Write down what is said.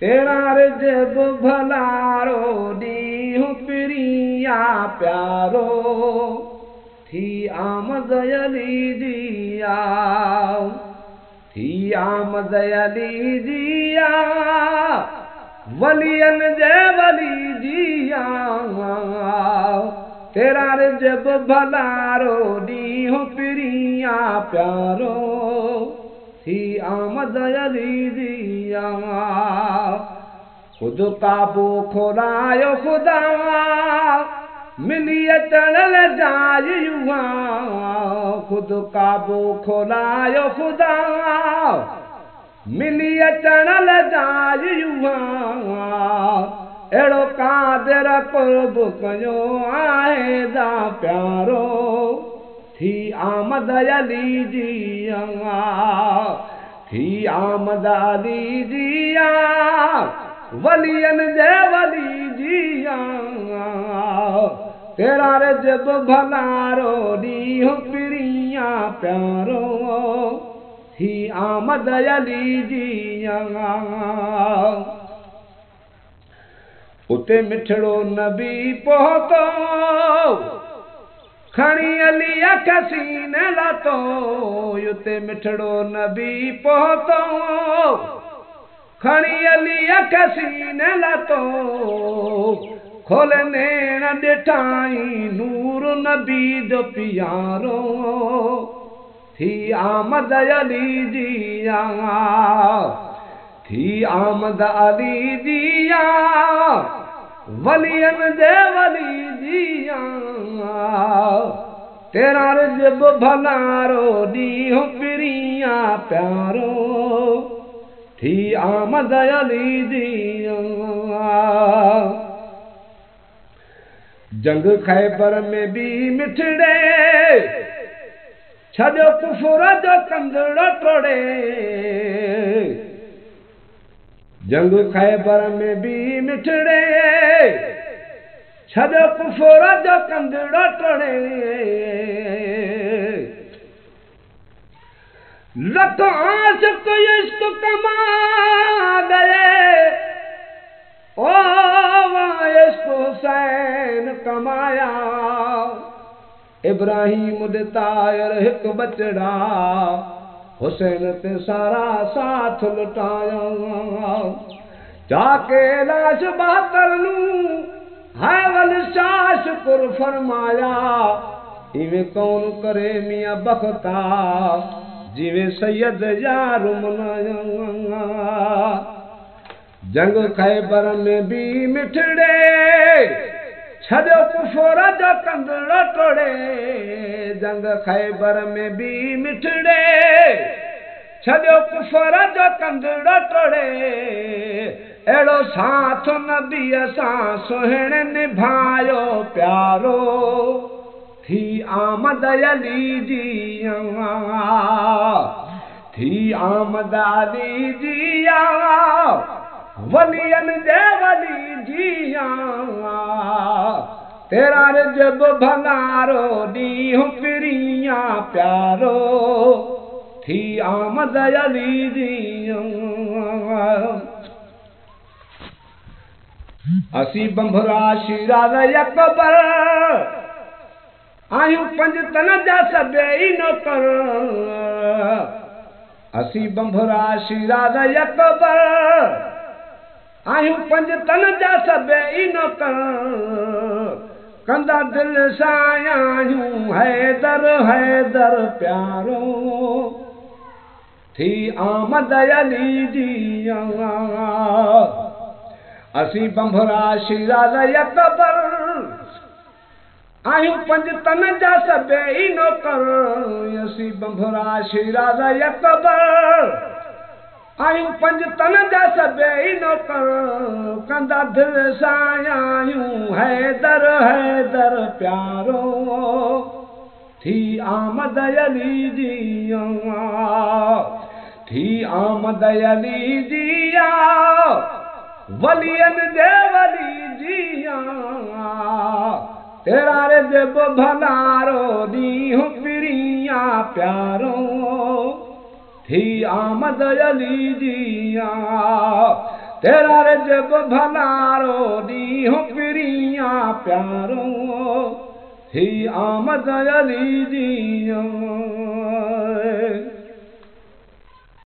तेरा रिजब भलारो ॾींहुं पिरिया प्यारो थी आमद अली जिया थी आमद अली जिया वलियन जे वली जिया तेरा रिजब भलारो ॾींहुं पिरिया प्यारो थी आमद अली जिया खुद काबू खोलायो खुदा मिली अचण जाय युवा खुद काबू खोलायो खुदा मिली अचण जाय युवा अहिड़ो कादिर कुर्ब कयो आहे दा प्यारो थी आमद अली जिया थी आमद अली जिया वलियन जे वली जिया तेरा रिजब भलारो ॾींहुं पिरिया प्यारो थी आमद अली जिया उते मिठड़ो नबी पहुतो खणी अली अख सीने लातो उते मिठड़ो नबी पहुतो खणी अली अख सीने लातो खोले नेण ॾिठाई नूर नबी जो पियारो थी आमद अली जिया थी आमद अली जिया वलियन जे वली जिया तेरा रिजब भलारो ॾींहुं पिरिया प्यारो थी आमद अली जिया जंग खैबर में भी मिठड़े छॾियो कुफर जो कंदड़ टोड़े जंग खैबर में भी मिठड़े छॾियो कुफर जो कंदड़ टोड़े लख आशिक़ इश्क कमा गए ओ इश्क हुसैन कमाया इब्राहिम दे तायर हिक बचड़ा हुसैन ते सारा साथ लुटाया जाके लाश बहातर नू हैवल शाह शुक्र फरमाया इवें कौन करे मियां बख्ता जिवें सैयद यार मनाया जंग खैबर में भी मिठड़े छॾियो कुफर जो कंदड़ टोड़े जंग खैबर में भी मिठड़े छॾियो कुफर जो कंदड़ टोड़े अहिड़ो साथ नबीअ सां सुहिणे निभायो प्यारो थी आमद अली जिया थी आमद अली जिया वलियन जे वली जिया तेरा रिजब भलारो ॾींहुं पिरिया प्यारो थी आमद अली जिया असी बंभरा शिराज़ अकबर आहियूं पंज तन जा सभई नौकर असी बंभरा शिराज़ अकबर आहियूं पंज तन जा सभई नौकर कंदा दिल सां आहियूं हैदर हैदर प्यारो थी आमद अली जिया असी बंभरा शिराज़ अकबर आहियूं पंज तन जा सभई नौकर असी बंभरा शिराज़ अकबर आहियूं पंज तन जा सभई नौकर कंदा दिल सां आहियूं हैदर हैदर प्यारो थी आमद अली जिया थी आमद अली जिया वलियन जे वली जिया तेरा रे जब भलारो दी पिरिया प्यारो थी आमद अली जिया तेरा रे जब भलारो दी पिरिया प्यारो थी आमद अली जिया